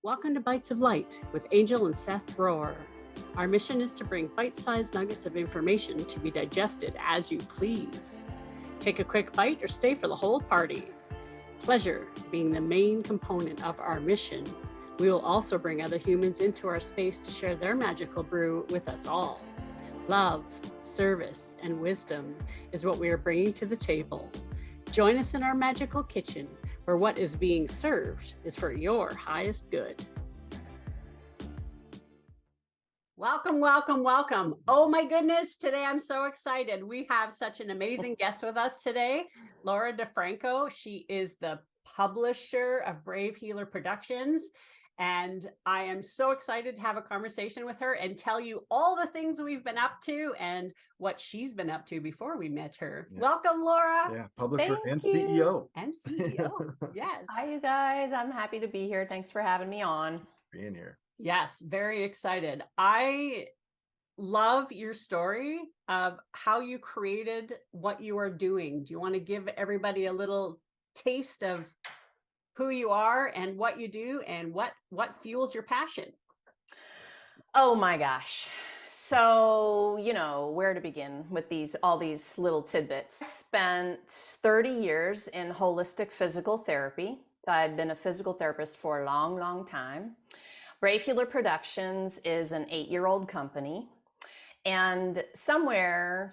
Welcome to Bites of Light with Angel and Seth Rohr. Our mission is to bring bite-sized nuggets of information to be digested as you please. Take a quick bite or stay for the whole party. Pleasure being the main component of our mission, we will also bring other humans into our space to share their magical brew with us all. Love, service, and wisdom is what we are bringing to the table. Join us in our magical kitchen, where what is being served is for your highest good. Welcome, welcome, welcome. Oh my goodness, today I'm so excited. We have such an amazing guest with us today, Laura DiFranco. She is the publisher of Brave Healer Productions. And I am so excited to have a conversation with her and tell you all the things we've been up to and what she's been up to before we met her. Yeah. Welcome, Laura. Yeah, publisher and CEO. And CEO, yes. Hi, you guys. I'm happy to be here. Thanks for having me on. Being here. Yes, very excited. I love your story of how you created what you are doing. Do you want to give everybody a little taste of who you are and what you do and what fuels your passion? Oh my gosh. So, where to begin with all these little tidbits. I spent 30 years in holistic physical therapy. I'd been a physical therapist for a long, long time. Brave Healer Productions is an 8-year-old company. And somehow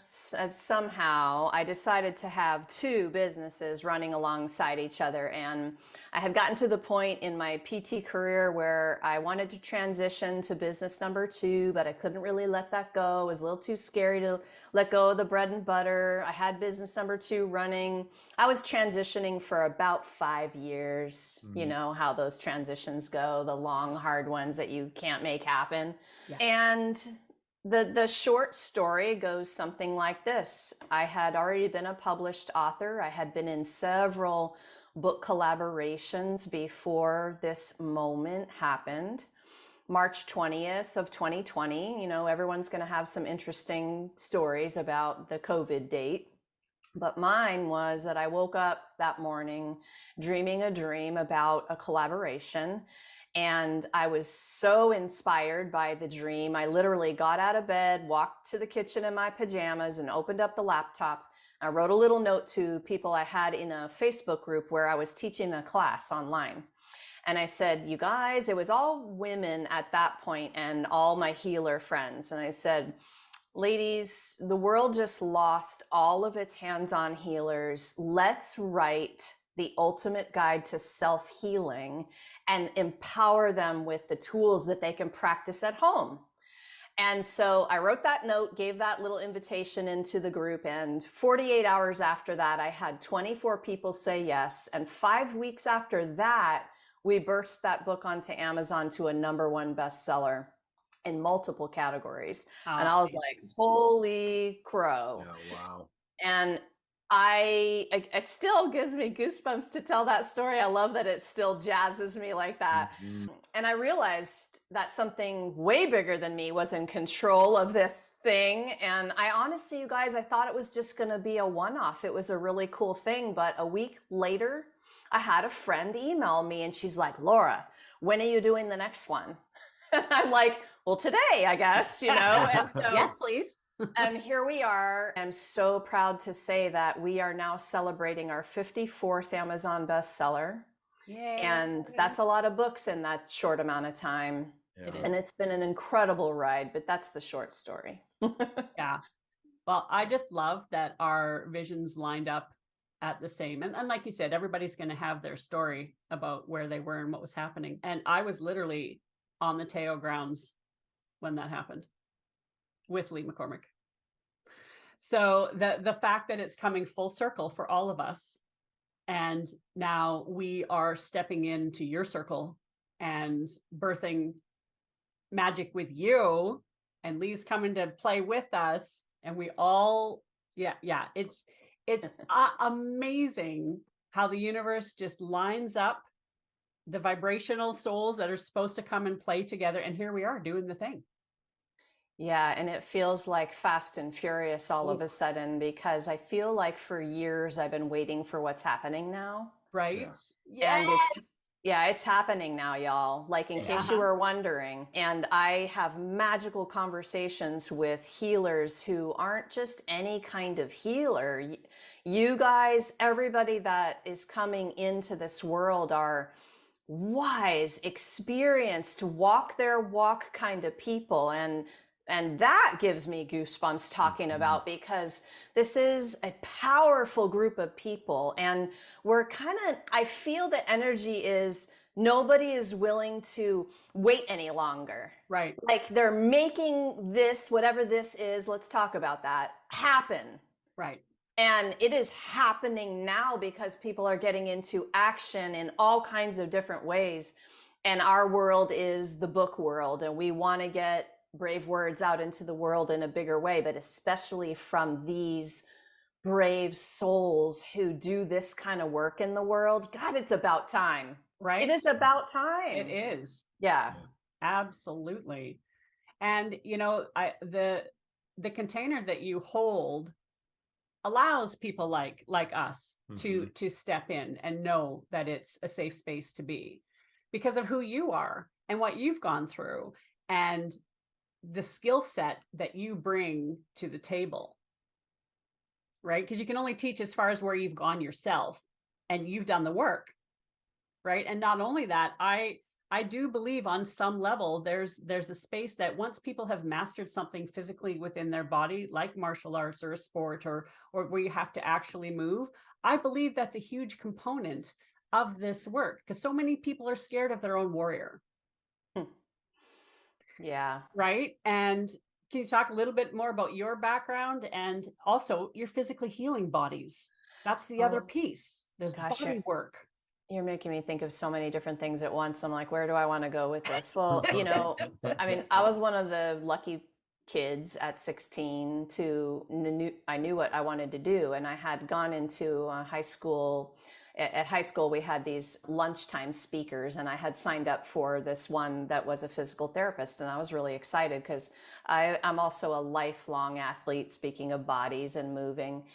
I decided to have two businesses running alongside each other. And I had gotten to the point in my PT career where I wanted to transition to business number 2, but I couldn't really let that go. It was a little too scary to let go of the bread and butter. I had business number 2 running. I was transitioning for about 5 years. You know how those transitions go, the long, hard ones that you can't make happen. Yeah. And the short story goes something like this. I had already been a published author. I had been in several book collaborations before this moment happened. March 20th of 2020, everyone's going to have some interesting stories about the COVID date. But mine was that I woke up that morning dreaming a dream about a collaboration. And I was so inspired by the dream. I literally got out of bed, walked to the kitchen in my pajamas, and opened up the laptop. I wrote a little note to people I had in a Facebook group where I was teaching a class online. And I said, you guys, it was all women at that point and all my healer friends. And I said, ladies, the world just lost all of its hands-on healers. Let's write the ultimate guide to self-healing and empower them with the tools that they can practice at home. And so I wrote that note, gave that little invitation into the group, and 48 hours after that, I had 24 people say yes. And 5 weeks after that, we birthed that book onto Amazon to a #1 bestseller in multiple categories. And I was like, holy crow. Yeah, wow. And it still gives me goosebumps to tell that story. I love that it still jazzes me like that. And I realized that something way bigger than me was in control of this thing. And I honestly, you guys, I thought it was just going to be a one-off. It was a really cool thing. But a week later, I had a friend email me and she's like, Laura, when are you doing the next one? And I'm like, well, today, I guess, And so, yes, please. And here we are. I'm so proud to say that we are now celebrating our 54th Amazon bestseller. Yay. And that's a lot of books in that short amount of time. Yeah. And it's been an incredible ride, but that's the short story. Yeah. Well, I just love that our visions lined up at the same. And like you said, everybody's going to have their story about where they were and what was happening. And I was literally on the Teo grounds when that happened with Lee McCormick. So the fact that it's coming full circle for all of us, and now we are stepping into your circle and birthing magic with you, and Lee's coming to play with us, and we all, it's amazing how the universe just lines up the vibrational souls that are supposed to come and play together, and here we are doing the thing. Yeah, and it feels like Fast and Furious all of a sudden, because I feel like for years I've been waiting for what's happening now. Right? Yeah. And Yeah, it's happening now, y'all. Like, in case you Uh-huh. were wondering. And I have magical conversations with healers who aren't just any kind of healer. You guys, everybody that is coming into this world are wise, experienced, walk their walk kind of people. And that gives me goosebumps talking Mhm. about, because this is a powerful group of people, and we're kind of, I feel the energy is nobody is willing to wait any longer. Right. Like, they're making this, whatever this is, let's talk about that, happen. Right. And it is happening now because people are getting into action in all kinds of different ways. And our world is the book world, and we want to get brave words out into the world in a bigger way, but especially from these brave souls who do this kind of work in the world. God, it's about time. It Right. is about It time. is. Yeah. Yeah. Absolutely. And the container that you hold allows people like us to step in and know that it's a safe space to be, because of who you are and what you've gone through and the skill set that you bring to the table, right? Because you can only teach as far as where you've gone yourself, and you've done the work, right? And not only that, I do believe on some level there's a space that once people have mastered something physically within their body, like martial arts or a sport, or where you have to actually move, I believe that's a huge component of this work, because so many people are scared of their own warrior, Yeah. right? And can you talk a little bit more about your background and also your physically healing bodies? That's the other Oh, piece. There's gosh, body work. you're making me think of so many different things at once. I'm like, where do I want to go with this? Well, I mean, I was one of the lucky kids at 16 I knew what I wanted to do, and I had gone into high school. At high school, we had these lunchtime speakers, and I had signed up for this one that was a physical therapist, and I was really excited because I'm also a lifelong athlete, speaking of bodies and moving.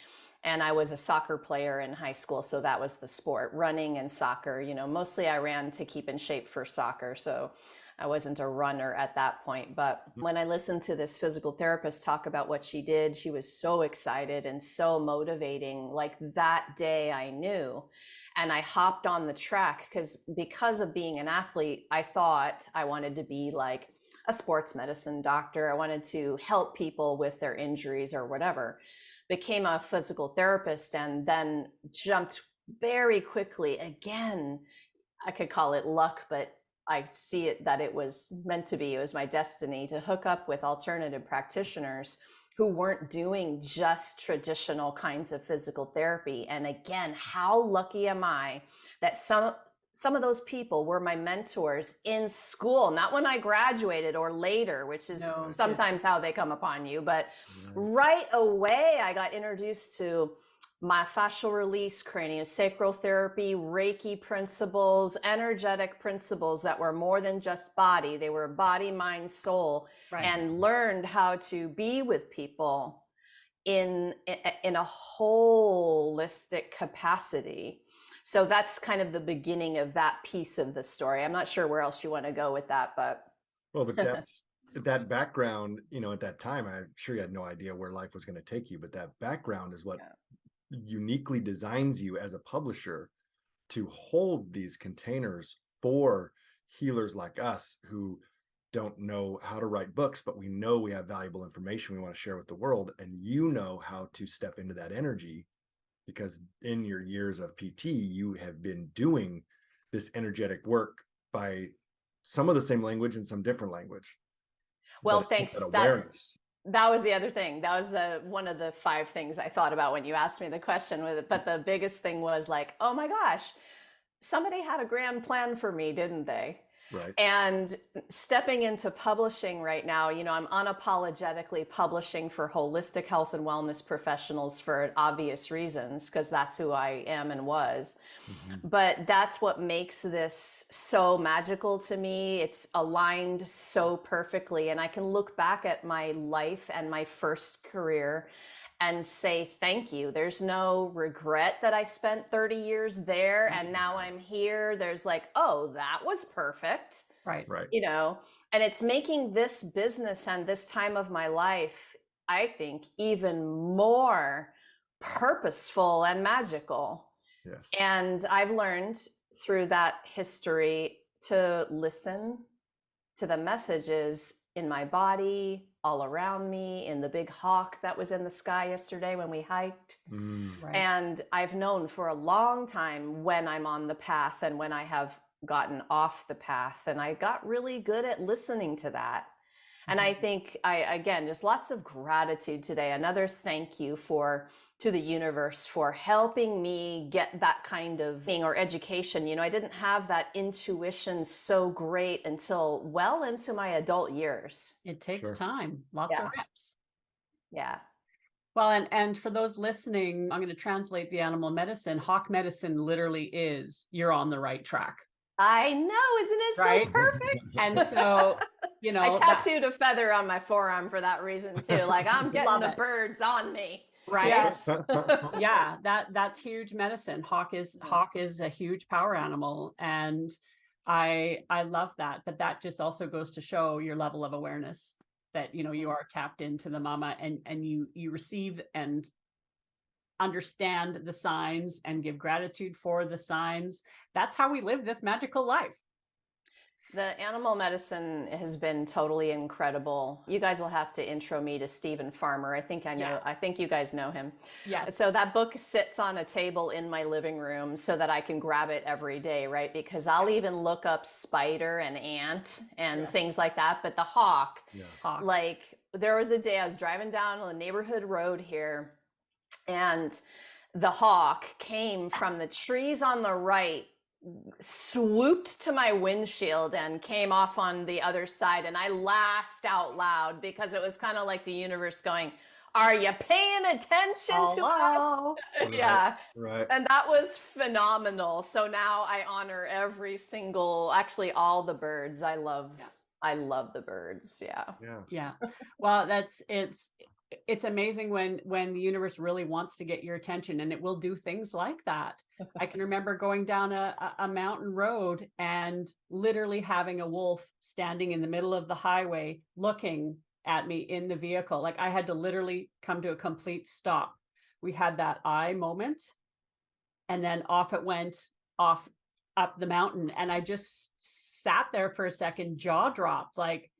And I was a soccer player in high school, so that was the sport, running and soccer. Mostly I ran to keep in shape for soccer, so I wasn't a runner at that point. But when I listened to this physical therapist talk about what she did, she was so excited and so motivating. Like, that day I knew, and I hopped on the track because of being an athlete, I thought I wanted to be like a sports medicine doctor. I wanted to help people with their injuries or whatever. Became a physical therapist, and then jumped very quickly. Again, I could call it luck, but I see it that it was meant to be. It was my destiny to hook up with alternative practitioners who weren't doing just traditional kinds of physical therapy. And again, how lucky am I that some of those people were my mentors in school, not when I graduated or later, which is No kidding. sometimes how they come upon you. But Right. right away, I got introduced to myofascial release, craniosacral therapy, Reiki principles, energetic principles that were more than just body. They were body, mind, soul, Right. and learned how to be with people in a holistic capacity. So that's kind of the beginning of that piece of the story. I'm not sure where else you want to go with that, but Well, but that's that background, at that time, I'm sure you had no idea where life was going to take you, but that background is what uniquely designs you as a publisher to hold these containers for healers like us who don't know how to write books, but we know we have valuable information we want to share with the world. And you know how to step into that energy because in your years of PT, you have been doing this energetic work by some of the same language and some different language. well, But thanks. that awareness. That was the other thing. That was one of the 5 things I thought about when you asked me the question with it. But the biggest thing was like, oh my gosh, somebody had a grand plan for me, didn't they? Right. And stepping into publishing right now, I'm unapologetically publishing for holistic health and wellness professionals for obvious reasons, because that's who I am and was. Mm-hmm. But that's what makes this so magical to me. It's aligned so perfectly. And I can look back at my life and my first career and say thank you. There's no regret that I spent 30 years there and now I'm here. There's like, oh, that was perfect. Right. Right. You know, and it's making this business and this time of my life, I think, even more purposeful and magical. Yes. And I've learned through that history to listen to the messages in my body, all around me, in the big hawk that was in the sky yesterday when we hiked. Right. And I've known for a long time when I'm on the path and when I have gotten off the path. And I got really good at listening to that. And I think again, just lots of gratitude today. Another thank you to the universe for helping me get that kind of thing or education. You know, I didn't have that intuition so great until well into my adult years. It takes Sure. time, lots of reps. Yeah. Well, and for those listening, I'm going to translate the animal medicine. Hawk medicine literally is you're on the right track. I know, isn't it Right? so perfect? And so, you know, I tattooed a feather on my forearm for that reason too. Like I'm getting Love the it. birds on me. right? Yes. Yeah, that's huge medicine. Hawk is a huge power animal, and I love that. But that just also goes to show your level of awareness that, you know, you are tapped into the mama, and you receive and understand the signs and give gratitude for the signs. That's how we live this magical life. The animal medicine has been totally incredible. You guys will have to intro me to Stephen Farmer. I think I know. Yes. I think you guys know him. Yeah. So that book sits on a table in my living room so that I can grab it every day, right? Because I'll even look up spider and ant and Yes. things like that. But the hawk, Hawk. like there was a day I was driving down on the neighborhood road here, and the hawk came from the trees on the right, swooped to my windshield and came off on the other side. And I laughed out loud because it was kind of like the universe going, are you paying attention to us? Yeah. Right. And that was phenomenal. So now I honor every single, actually all the birds. I love the birds. Yeah. Yeah. Well, it's amazing when the universe really wants to get your attention, and it will do things like that. I can remember going down a mountain road and literally having a wolf standing in the middle of the highway looking at me in the vehicle. Like I had to literally come to a complete stop. We had that eye moment, and then off it went off up the mountain, and I just sat there for a second, jaw dropped, like,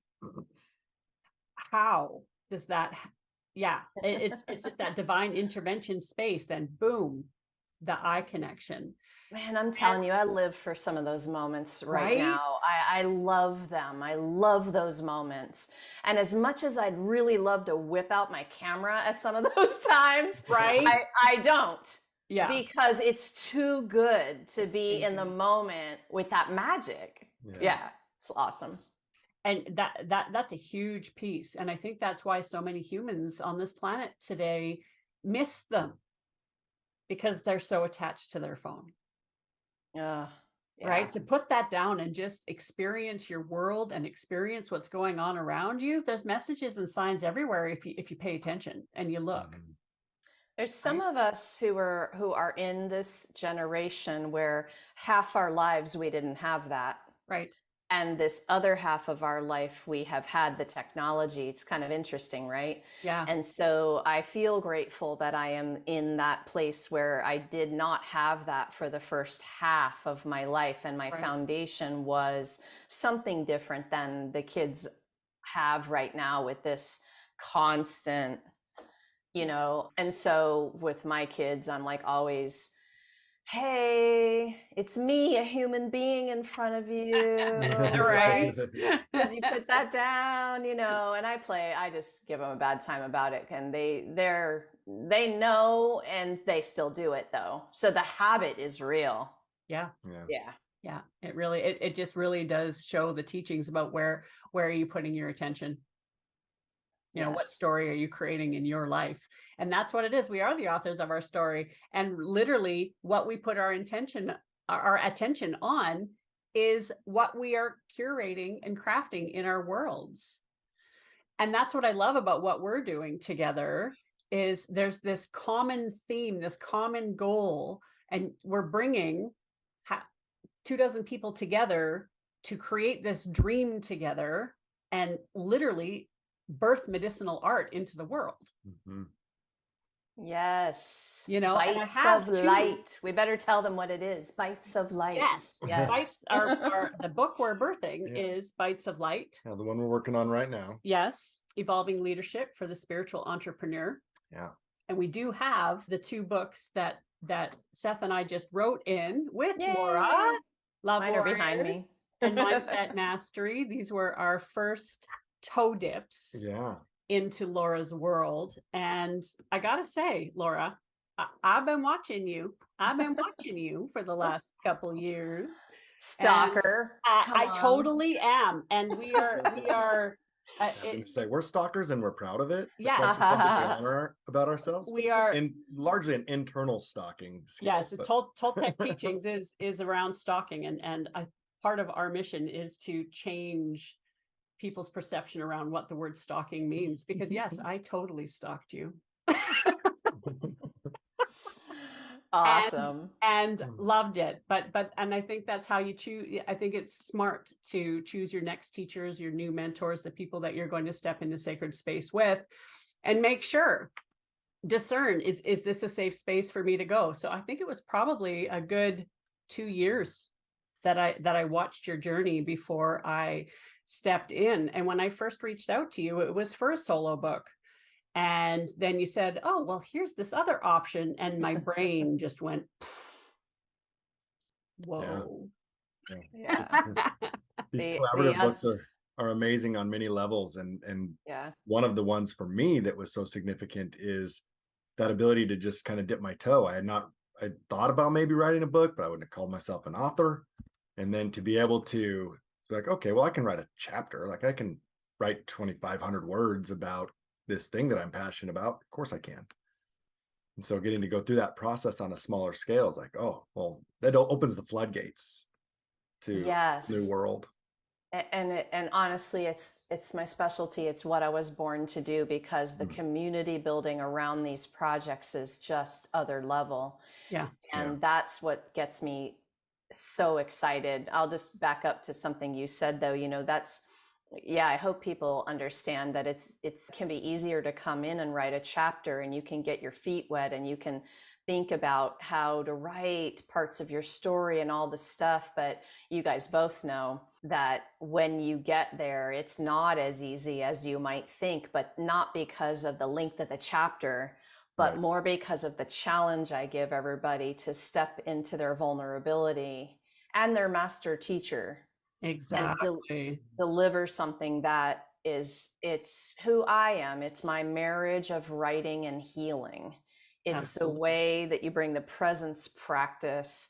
how does that it's just that divine intervention space, then boom, the eye connection. Man, I'm telling you, I live for some of those moments right now. Right? I love them. I love those moments. And as much as I'd really love to whip out my camera at some of those times, Right? I don't. Yeah. Because it's too good to It's be too in the good. moment with that magic. Yeah, it's awesome. And that's a huge piece. And I think that's why so many humans on this planet today miss them, because they're so attached to their phone. Right? To put that down and just experience your world and experience what's going on around you. There's messages and signs everywhere if you pay attention and you look. There's some of us who are in this generation where half our lives we didn't have that. Right. And this other half of our life, we have had the technology. It's kind of interesting, right? Yeah. And so I feel grateful that I am in that place where I did not have that for the first half of my life. And my foundation was something different than the kids have right now with this constant, you know. And so with my kids, I'm like always, hey, it's me, a human being in front of you. Right. Could you put that down, you know? And I just give them a bad time about it. And they know, and they still do it though. So the habit is real. Yeah. Yeah. It really, it just really does show the teachings about where are you putting your attention? You know, what story are you creating in your life? And that's what it is. We are the authors of our story. And literally what we put our attention on is what we are curating and crafting in our worlds. And that's what I love about what we're doing together, is there's this common theme, this common goal, and we're bringing 24 people together to create this dream together and literally birth medicinal art into the world. Yes. You know, and I Bytes have of light. We better tell them what it is. Bytes of light. Yes. Bytes are the book we're birthing is Bytes of Light. Yeah, the one we're working on right now. Yes. Evolving Leadership for the Spiritual Entrepreneur. Yeah. And we do have the 2 books that Seth and I just wrote in with Laura. Love Mine are behind me. And Mindset Mastery. These were our first toe dips into Laura's world. And I gotta say, Laura, I've been watching you. I've been watching you for the last couple years. Stalker. I totally am. And we are I was going to say we're stalkers and we're proud of it. Yeah. That's also something we honor about ourselves. We are largely an internal stalking skill. Yes, Toltec teachings is around stalking, and part of our mission is to change people's perception around what the word stalking means, because yes, I totally stalked you. Awesome. And loved it. But I think that's how you choose. I think it's smart to choose your next teachers, your new mentors, the people that you're going to step into sacred space with, and make sure, discern, is this a safe space for me to go? So I think it was probably a good 2 years that I watched your journey before I stepped in. And when I first reached out to you, it was for a solo book. And then you said, oh, well, here's this other option. And my brain just went, whoa. Yeah. These collaborative books are amazing on many levels. And one of the ones for me that was so significant is that ability to just kind of dip my toe. I thought about maybe writing a book, but I wouldn't have called myself an author. And then to be able to be like, okay, well, I can write a chapter. Like I can write 2,500 words about this thing that I'm passionate about. Of course I can. And so getting to go through that process on a smaller scale is like, oh, well, that opens the floodgates to a new world. And honestly, it's my specialty. It's what I was born to do, because the community building around these projects is just other level. Yeah. And that's what gets me so excited. I'll just back up to something you said though, I hope people understand that it can be easier to come in and write a chapter, and you can get your feet wet and you can think about how to write parts of your story and all the stuff. But you guys both know that when you get there, it's not as easy as you might think, but not because of the length of the chapter, but more because of the challenge I give everybody to step into their vulnerability and their master teacher. Exactly. And deliver something that it's who I am. It's my marriage of writing and healing. It's Absolutely. the way that you bring the presence practice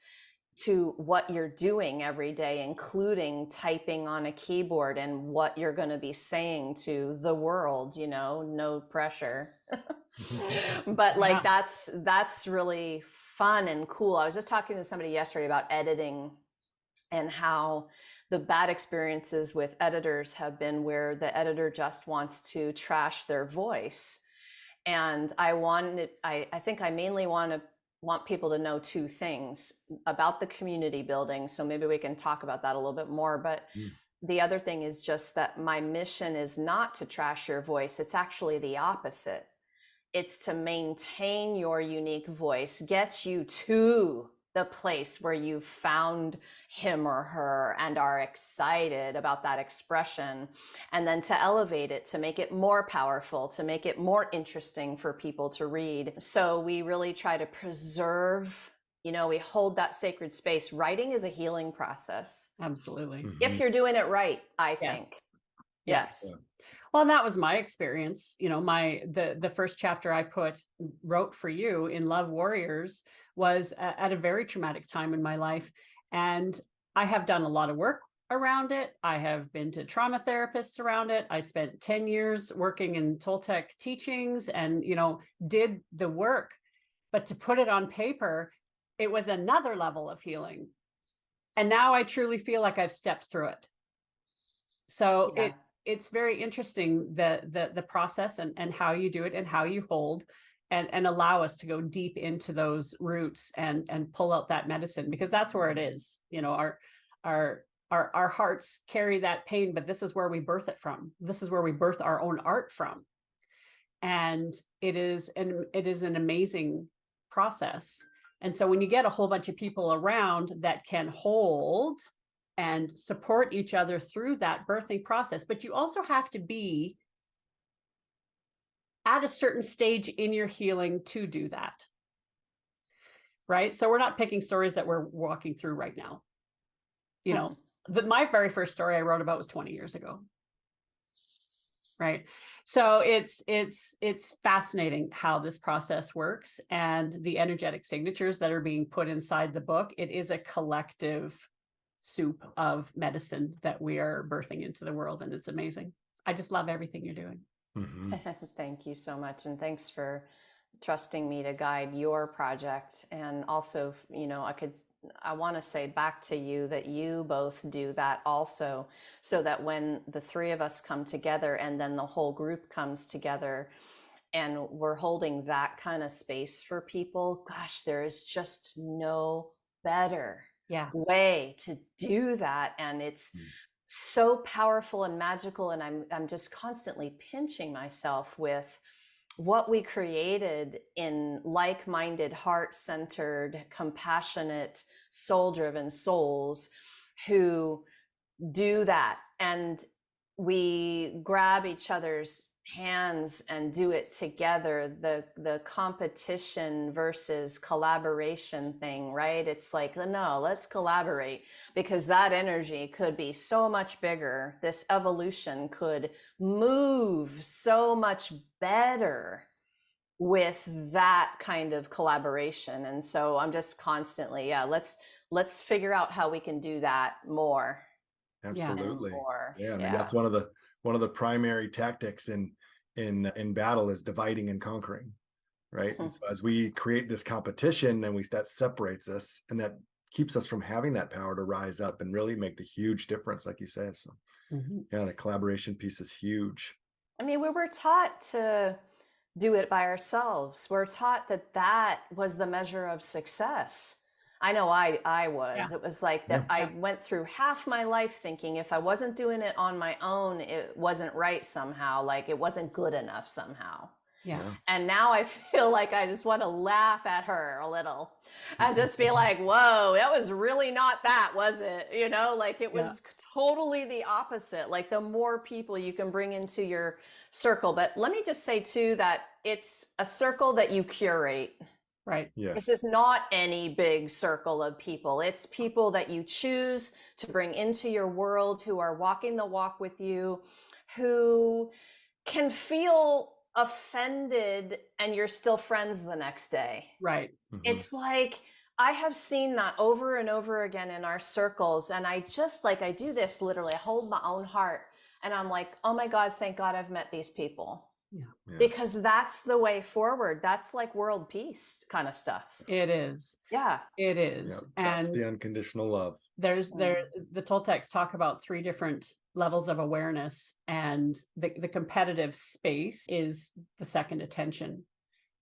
to what you're doing every day, including typing on a keyboard and what you're going to be saying to the world, no pressure. But that's really fun and cool. I was just talking to somebody yesterday about editing and how the bad experiences with editors have been where the editor just wants to trash their voice. And I think I mainly want people to know 2 things about the community building. So maybe we can talk about that a little bit more. But the other thing is just that my mission is not to trash your voice. It's actually the opposite. It's to maintain your unique voice, get you to the place where you found him or her and are excited about that expression, and then to elevate it, to make it more powerful, to make it more interesting for people to read. So we really try to preserve, we hold that sacred space. Writing is a healing process. Absolutely. If you're doing it right, I think. Yes. Well, that was my experience. The first chapter I wrote for you in Love Warriors was at a very traumatic time in my life. And I have done a lot of work around it. I have been to trauma therapists around it. I spent 10 years working in Toltec teachings and, did the work. But to put it on paper, it was another level of healing. And now I truly feel like I've stepped through it. So it's very interesting, the process and how you do it and how you hold and allow us to go deep into those roots and pull out that medicine, because that's where it is. You know, our hearts carry that pain, but this is where we birth it from. This is where we birth our own art from. And it is an amazing process. And so when you get a whole bunch of people around that can hold and support each other through that birthing process, but you also have to be at a certain stage in your healing to do that. Right? So we're not picking stories that we're walking through right now. You know, my very first story I wrote about was 20 years ago. Right. So it's fascinating how this process works, and the energetic signatures that are being put inside the book. It is a collective soup of medicine that we are birthing into the world, and it's amazing. I just love everything you're doing. Mm-hmm. Thank you so much. And thanks for trusting me to guide your project. And also, you know, I want to say back to you that you both do that also, so that when the three of us come together and then the whole group comes together and we're holding that kind of space for people, gosh, there is just no better way to do that. And it's so powerful and magical. And I'm just constantly pinching myself with what we created in like-minded, heart-centered, compassionate, soul-driven souls who do that. And we grab each other's hands and do it together. The competition versus collaboration thing, right? It's like, no, let's collaborate, because that energy could be so much bigger. This evolution could move so much better with that kind of collaboration. And so I'm just constantly, let's figure out how we can do that more. Absolutely. More. Yeah. I mean, that's one of the primary tactics in battle is dividing and conquering, right? And so as we create this competition, then that separates us, and that keeps us from having that power to rise up and really make the huge difference, like you said. So yeah, the collaboration piece is huge. I mean, we were taught to do it by ourselves. We're taught that was the measure of success. I know I was. Yeah. It was like that. Yeah. I went through half my life thinking if I wasn't doing it on my own, it wasn't right somehow, like it wasn't good enough somehow. Yeah. And now I feel like I just want to laugh at her a little and just be like, whoa, that was really not that, was it? You know, like it was totally the opposite. Like the more people you can bring into your circle. But let me just say too, that it's a circle that you curate. Right. Yes. This is not any big circle of people. It's people that you choose to bring into your world, who are walking the walk with you, who can feel offended and you're still friends the next day. Right. It's like, I have seen that over and over again in our circles. And I do this literally, I hold my own heart and I'm like, oh my God, thank God I've met these people. Yeah. Because that's the way forward. That's like world peace kind of stuff. It is. Yeah. It is. Yeah, that's the unconditional love. The Toltecs talk about 3 different levels of awareness, and the competitive space is the second attention.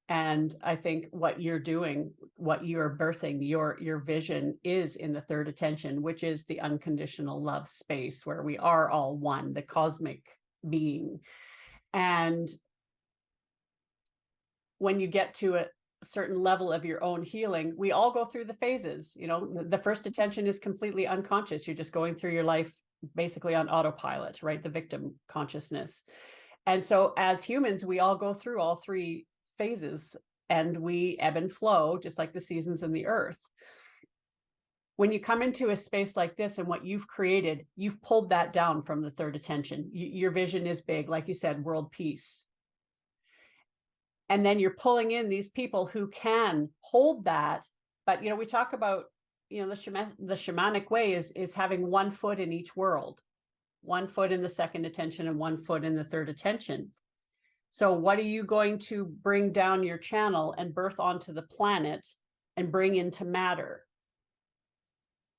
And I think what you're doing, what you're birthing, your vision is in the third attention, which is the unconditional love space, where we are all one, the cosmic being. And when you get to a certain level of your own healing, we all go through the phases. You know, the first attention is completely unconscious. You're just going through your life basically on autopilot, right? The victim consciousness. And so as humans, we all go through all 3 phases, and we ebb and flow just like the seasons in the earth. When you come into a space like this and what you've created, you've pulled that down from the third attention. Your vision is big, like you said, world peace. And then you're pulling in these people who can hold that. But, you know, we talk about, you know, the shamanic way is having 1 foot in each world, 1 foot in the second attention and 1 foot in the third attention. So what are you going to bring down your channel and birth onto the planet and bring into matter?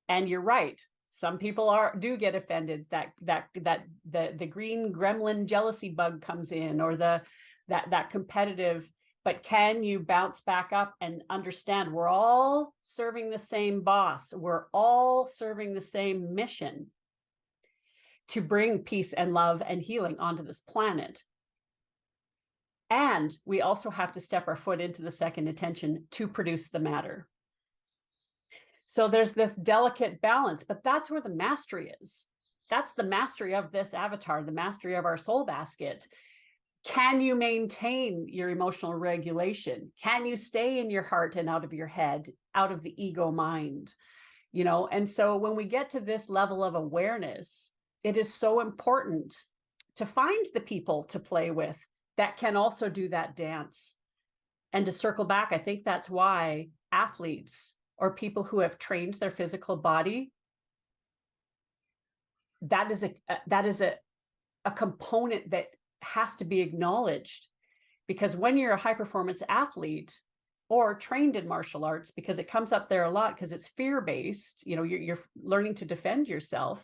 And you're right. Some people do get offended that the green gremlin jealousy bug comes in, or that competitive but can you bounce back up and understand we're all serving the same boss? We're all serving the same mission to bring peace and love and healing onto this planet. And we also have to step our foot into the second intention to produce the matter. So there's this delicate balance, but that's where the mastery is. That's the mastery of this avatar, the mastery of our soul basket. Can you maintain your emotional regulation? Can you stay in your heart and out of your head, out of the ego mind? You know, and so when we get to this level of awareness, it is so important to find the people to play with that can also do that dance. And to circle back, I think that's why athletes or people who have trained their physical body, that is a component that has to be acknowledged. Because when you're a high performance athlete or trained in martial arts, because it comes up there a lot because it's fear-based, you know, you're learning to defend yourself.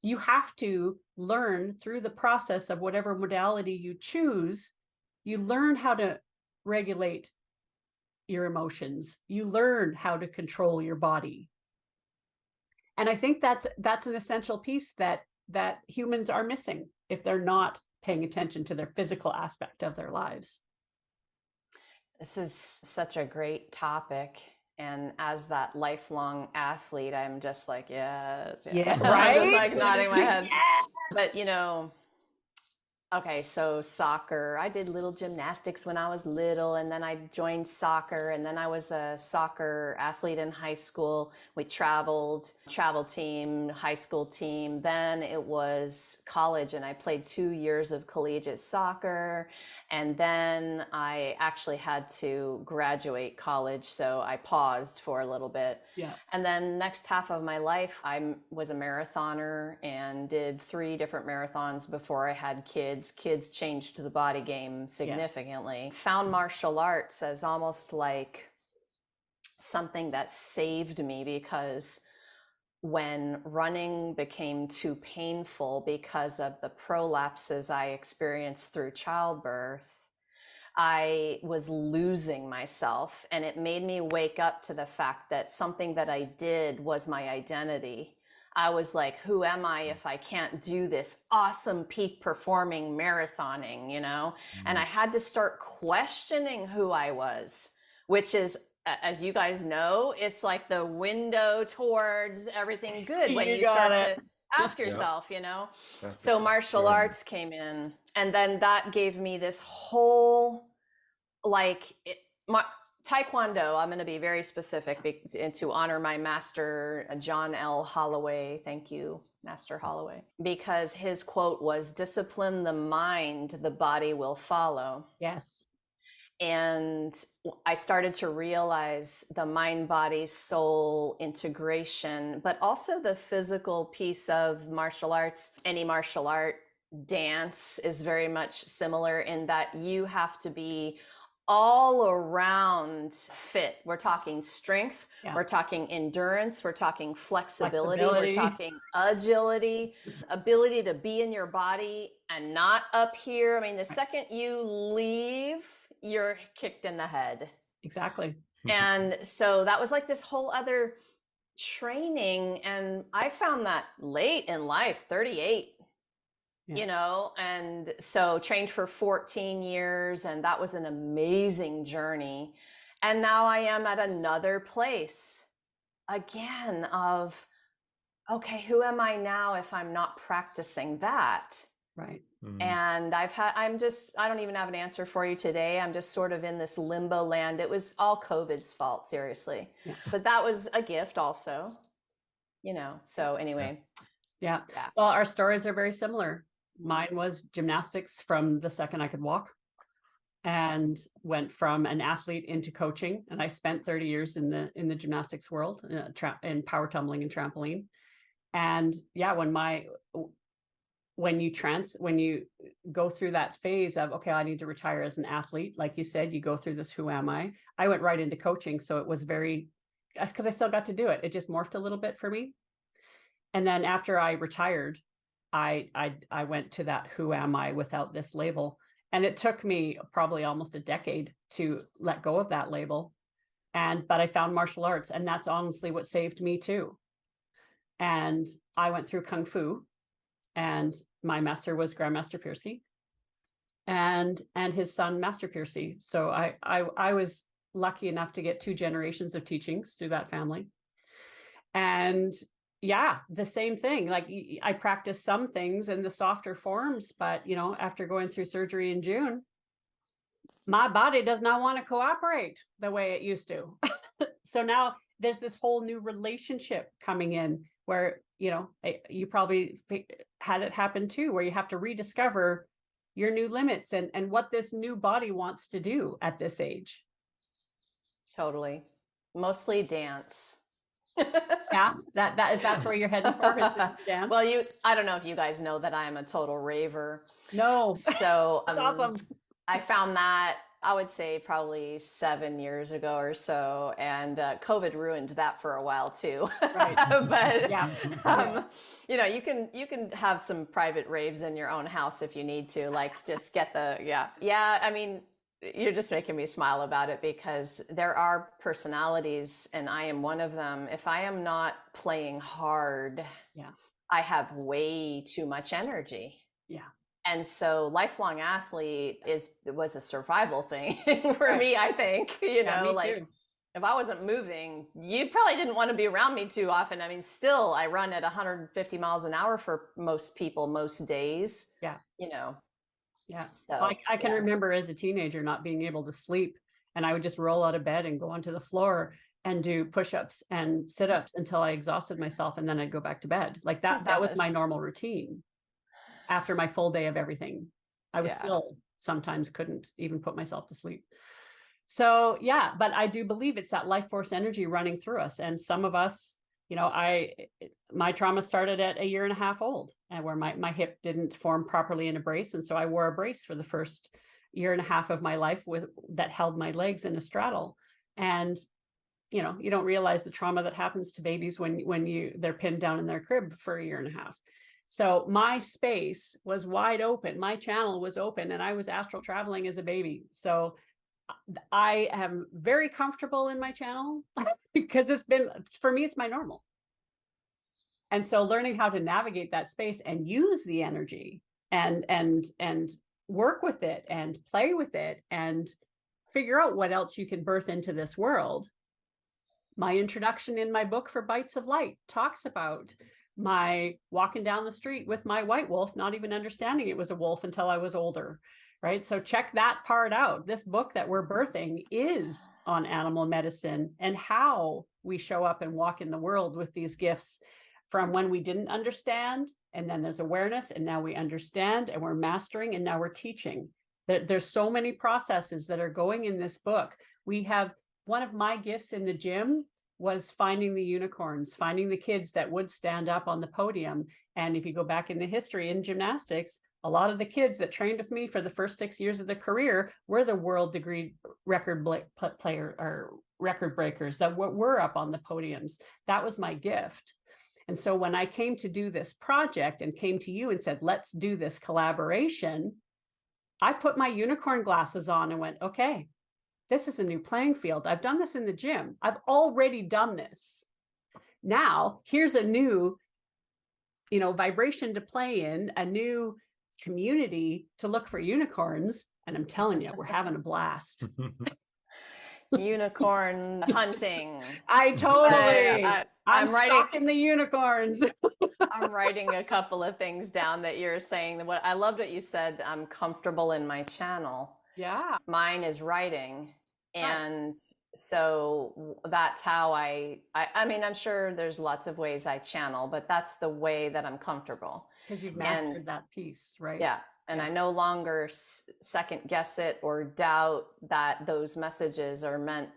You have to learn through the process of whatever modality you choose. You learn how to regulate your emotions. You learn how to control your body. And I think that's an essential piece that humans are missing if they're not paying attention to their physical aspect of their lives. This is such a great topic. And as that lifelong athlete, I'm just like, yes. Yeah, I'm just right? like nodding my head. Yeah. But, you know, okay, so soccer, I did little gymnastics when I was little, and then I joined soccer, and then I was a soccer athlete in high school. We travel team, high school team. Then it was college, and I played 2 years of collegiate soccer. And then I actually had to graduate college, so I paused for a little bit. Yeah. And then next half of my life, I was a marathoner and did 3 different marathons before I had kids. Kids changed the body game significantly. Yes. Found martial arts as almost like something that saved me, because when running became too painful because of the prolapses I experienced through childbirth, I was losing myself, and it made me wake up to the fact that something that I did was my identity. I was like, who am I if I can't do this awesome peak performing marathoning, you know? And I had to start questioning who I was, which is, as you guys know, it's like the window towards everything good when you start to ask yourself, you know? So martial arts came in, and then that gave me this whole, like, Taekwondo, I'm going to be very specific to honor my master, John L. Holloway. Thank you, Master Holloway. Because his quote was, discipline the mind, the body will follow. Yes. And I started to realize the mind, body, soul integration, but also the physical piece of martial arts. Any martial art, dance is very much similar in that you have to be all around fit. We're talking strength, we're talking endurance, we're talking flexibility, we're talking agility, ability to be in your body and not up here. I mean, the second you leave, you're kicked in the head. Exactly. And so that was like this whole other training. And I found that late in life, 38. You know, and so trained for 14 years, and that was an amazing journey. And now I am at another place again of, okay, who am I now if I'm not practicing that? Right. And I don't even have an answer for you today. I'm just sort of in this limbo land. It was all COVID's fault, seriously. Yeah. But that was a gift also, you know, so anyway. Yeah. Well, our stories are very similar. Mine was gymnastics from the second I could walk, and went from an athlete into coaching. And I spent 30 years in the gymnastics world, in power tumbling and trampoline. And yeah, when you go through that phase of, okay, I need to retire as an athlete, like you said, you go through this, who am I? I went right into coaching. So it was because I still got to do it. It just morphed a little bit for me. And then after I retired, I went to that, who am I, without this label. And it took me probably almost a decade to let go of that label. But I found martial arts, and that's honestly what saved me too. And I went through Kung Fu, and my master was Grandmaster Piercy, and his son Master Piercy. So I was lucky enough to get 2 generations of teachings through that family. And yeah, the same thing. Like, I practiced some things in the softer forms, but after going through surgery in June, my body does not want to cooperate the way it used to. So now there's this whole new relationship coming in where, you probably had it happen too, where you have to rediscover your new limits and what this new body wants to do at this age. Totally. Mostly dance. Yeah, that's where you're heading for, is dance. Well, I don't know if you guys know that I'm a total raver. No. So that's awesome. I found that, I would say, probably 7 years ago or so, and COVID ruined that for a while too. Right. But yeah. you can have some private raves in your own house if you need to, like just get I mean, you're just making me smile about it, because there are personalities, and I am one of them. If I am not playing hard, I have way too much energy. Yeah. And so lifelong athlete was a survival thing for me, I think. Me like, too. If I wasn't moving, you probably didn't want to be around me too often. I mean, still, I run at 150 miles an hour for most people, most days. Yeah. Yeah. So I can remember as a teenager not being able to sleep, and I would just roll out of bed and go onto the floor and do push-ups and sit-ups until I exhausted myself, and then I'd go back to bed. Like that was my normal routine. After my full day of everything, I was still sometimes couldn't even put myself to sleep. So yeah, but I do believe it's that life force energy running through us. And some of us, my trauma started at 1.5 years old, and where my hip didn't form properly in a brace. And so I wore a brace for the first 1.5 years of my life that held my legs in a straddle. And you don't realize the trauma that happens to babies when they're pinned down in their crib for 1.5 years. So my space was wide open. My channel was open, and I was astral traveling as a baby. So I am very comfortable in my channel because for me, it's my normal. And so learning how to navigate that space and use the energy and work with it and play with it and figure out what else you can birth into this world. My introduction in my book for Bytes of Light talks about my walking down the street with my white wolf, not even understanding it was a wolf until I was older, right? So check that part out. This book that we're birthing is on animal medicine and how we show up and walk in the world with these gifts from when we didn't understand, and then there's awareness, and now we understand, and we're mastering, and now we're teaching. There's so many processes that are going in this book. We have one of my gifts in the gym was finding the unicorns, finding the kids that would stand up on the podium. And if you go back in the history in gymnastics, a lot of the kids that trained with me for the first 6 years of their career were the world degree record player or record breakers that were up on the podiums. That was my gift. And so when I came to do this project and came to you and said, let's do this collaboration, I put my unicorn glasses on and went, okay, this is a new playing field. I've done this in the gym. I've already done this. Now, here's a new, vibration to play in, a new community to look for unicorns. And I'm telling you, we're having a blast. Unicorn hunting. I'm stalking the unicorns. I'm writing a couple of things down that you're saying. I loved what you said. I'm comfortable in my channel. Yeah. Mine is writing. And so that's how I mean, I'm sure there's lots of ways I channel, but that's the way that I'm comfortable. Because you've mastered that piece, right? Yeah. And I no longer second guess it or doubt that those messages are meant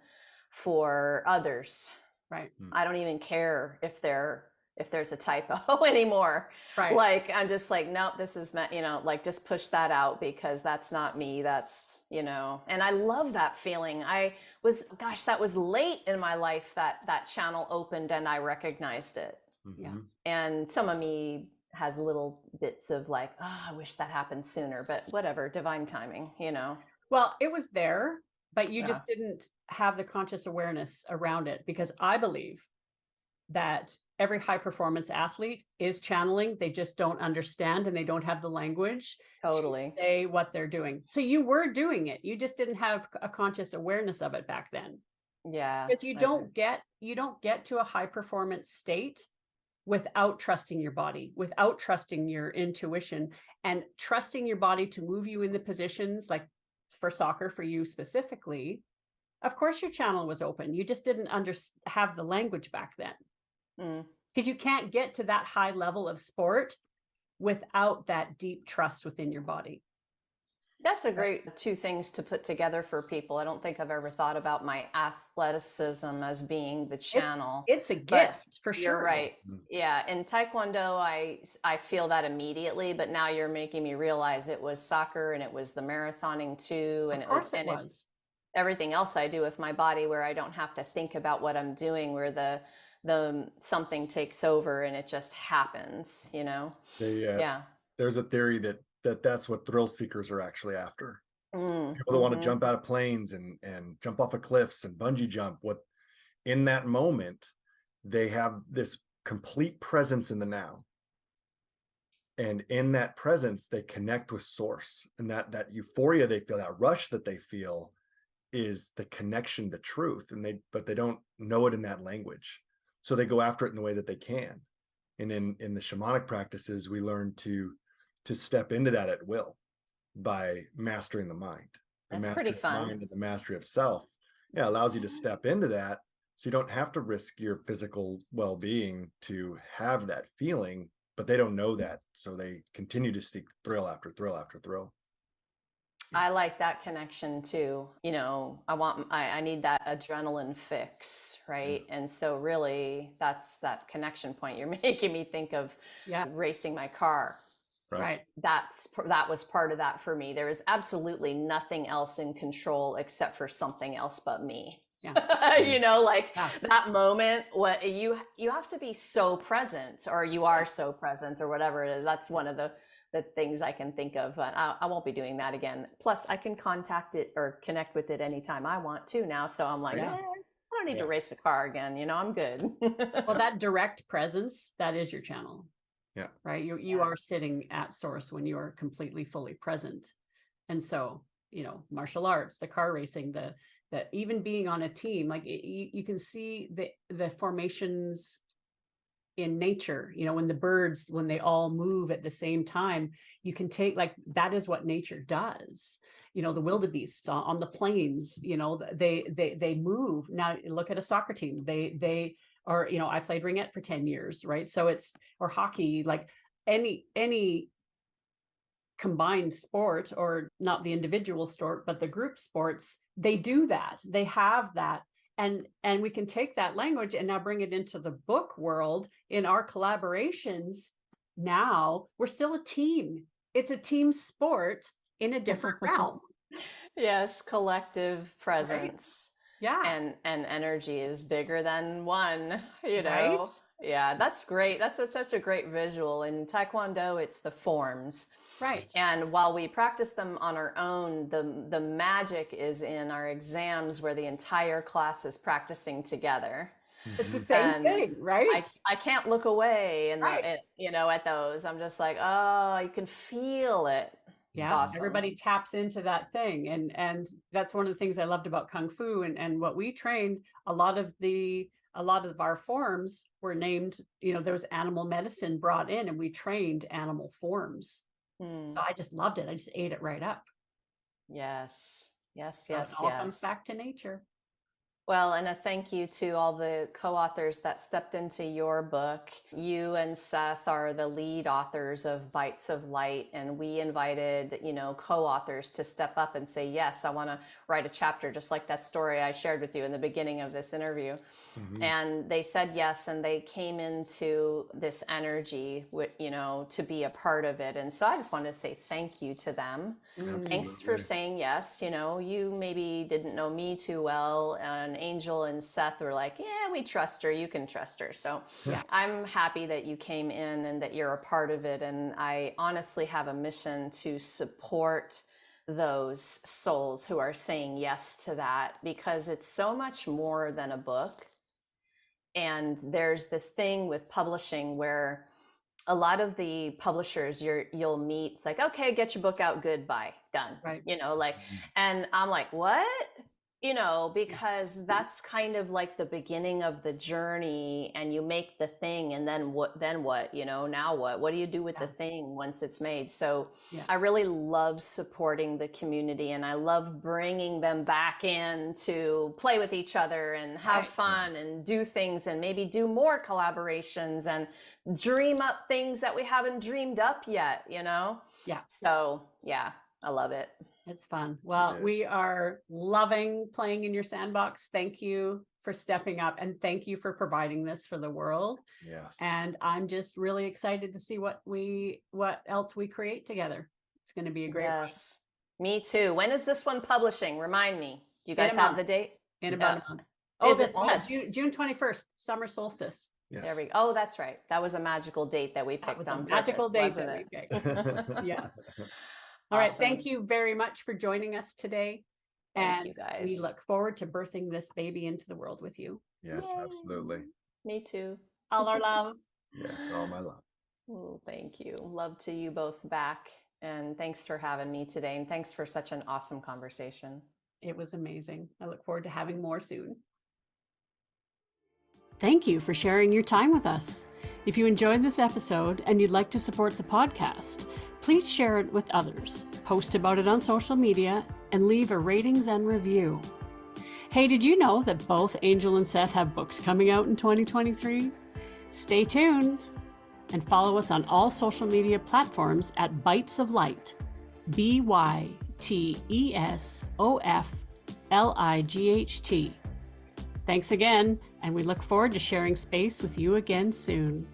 for others. Right. I don't even care if there's a typo anymore. Right. Like, I'm just like, nope, this is meant, like just push that out because that's not me. That's, and I love that feeling. That was late in my life that channel opened and I recognized it. Yeah. And some of me has little bits of like, oh, I wish that happened sooner, but whatever, divine timing, you know. Well, it was there, but you Yeah. just didn't have the conscious awareness around it, because I believe that every high performance athlete is channeling. They just don't understand, and they don't have the language Totally. to say what they're doing. So you were doing it. You just didn't have a conscious awareness of it back then. Yeah. Because you don't get to a high performance state without trusting your body, without trusting your intuition, and trusting your body to move you in the positions, like for soccer, for you specifically. Of course your channel was open. You just didn't have the language back then. Because you can't get to that high level of sport without that deep trust within your body. That's a great two things to put together for people. I don't think I've ever thought about my athleticism as being the channel. It's a gift, for sure. You're right. Yeah. In Taekwondo, I feel that immediately, but now you're making me realize it was soccer, and it was the marathoning too. And Of course it was. It's everything else I do with my body, where I don't have to think about what I'm doing, where the something takes over and it just happens, you know? Yeah. There's a theory that's what thrill seekers are actually after. People that want to jump out of planes and jump off of cliffs and bungee jump. What in that moment, they have this complete presence in the now. And in that presence, they connect with source, and that euphoria they feel, that rush that they feel, is the connection to truth. But they don't know it in that language. So they go after it in the way that they can. And in the shamanic practices, we learn to step into that at will by mastering the mind. That's pretty fun. Mind and the mastery of self. Yeah, allows you to step into that, so you don't have to risk your physical well-being to have that feeling, but they don't know that. So they continue to seek thrill after thrill after thrill. I like that connection too. You know, I need that adrenaline fix, right? And so really that's that connection point. You're making me think of racing my car. Right. That was part of that for me. There is absolutely nothing else in control except for something else but me. Yeah. You know, like that moment, what you have to be so present, or you are so present, or whatever it is. That's one of the things I can think of. I won't be doing that again. Plus I can contact it or connect with it anytime I want to now. So I'm like, I don't need to race a car again. You know, I'm good. Well, that direct presence, that is your channel. Yeah. Right. You are sitting at source when you are completely, fully present. And so, you know, martial arts, the car racing, the even being on a team, like you can see the formations in nature, you know, when the birds, when they all move at the same time, you can take, like, that is what nature does. You know, the wildebeests on the plains, you know, they move. Now look at a soccer team. They or, you know, I played ringette for 10 years, right? So or hockey, like any combined sport, or not the individual sport, but the group sports, they do that. They have that. And we can take that language and now bring it into the book world in our collaborations. Now we're still a team. It's a team sport in a different realm. Yes, collective presence. Right? Yeah. And energy is bigger than one, you know. Right? Yeah, that's great. That's such a great visual. In Taekwondo, it's the forms. Right. And while we practice them on our own, the magic is in our exams, where the entire class is practicing together. It's the same thing, right? I can't look away and you know, at those. I'm just like, oh, you can feel it. Yeah, awesome. Everybody taps into that thing. And that's one of the things I loved about Kung Fu, and what we trained. A lot of our forms were named, you know, there was animal medicine brought in, and we trained animal forms. So I just loved it. I just ate it right up. Yes. So it all comes back to nature. Well, and a thank you to all the co-authors that stepped into your book. You and Seth are the lead authors of Bytes of Light, and we invited, you know, co-authors to step up and say, yes, I want to write a chapter, just like that story I shared with you in the beginning of this interview. And they said yes, and they came into this energy, you know, to be a part of it. And so I just wanted to say thank you to them. Thanks for saying yes. You know, you maybe didn't know me too well, and and Angel and Seth were like, yeah, we trust her. You can trust her. So Yeah. I'm happy that you came in and that you're a part of it. And I honestly have a mission to support those souls who are saying yes to that, because it's so much more than a book. And there's this thing with publishing where a lot of the publishers you'll meet, it's like, okay, get your book out, goodbye, done. Right. You know, like, and I'm like, what? You know, because that's kind of like the beginning of the journey, and you make the thing, and then what, you know, now what do you do with the thing once it's made? So I really love supporting the community, and I love bringing them back in to play with each other and have fun and do things, and maybe do more collaborations and dream up things that we haven't dreamed up yet, you know? Yeah. So yeah, I love it. It's fun. Well, we Yes. are loving playing in your sandbox. Thank you for stepping up, and thank you for providing this for the world. Yes. And I'm just really excited to see what else we create together. It's going to be a great ride. Yes, me too. When is this one publishing? Remind me. Do you guys In a have month. the date? In about a month. Oh, Is it? Yes. June 21st, summer solstice. Yes. There we go. Oh, that's right. That was a magical date that we That picked was on a purpose, magical date wasn't that it? we picked. Yeah. All right. Awesome. Thank you very much for joining us today. Thank And you, guys. we look forward to birthing this baby into the world with you. Yes, Yay. absolutely. Me too. All our love. Yes, all my love. Oh, thank you. Love to you both back. And thanks for having me today. And thanks for such an awesome conversation. It was amazing. I look forward to having more soon. Thank you for sharing your time with us. If you enjoyed this episode and you'd like to support the podcast, please share it with others, post about it on social media, and leave a ratings and review. Hey, did you know that both Angel and Seth have books coming out in 2023? Stay tuned and follow us on all social media platforms at Bytes of Light, BYTESOFLIGHT. Thanks again, and we look forward to sharing space with you again soon.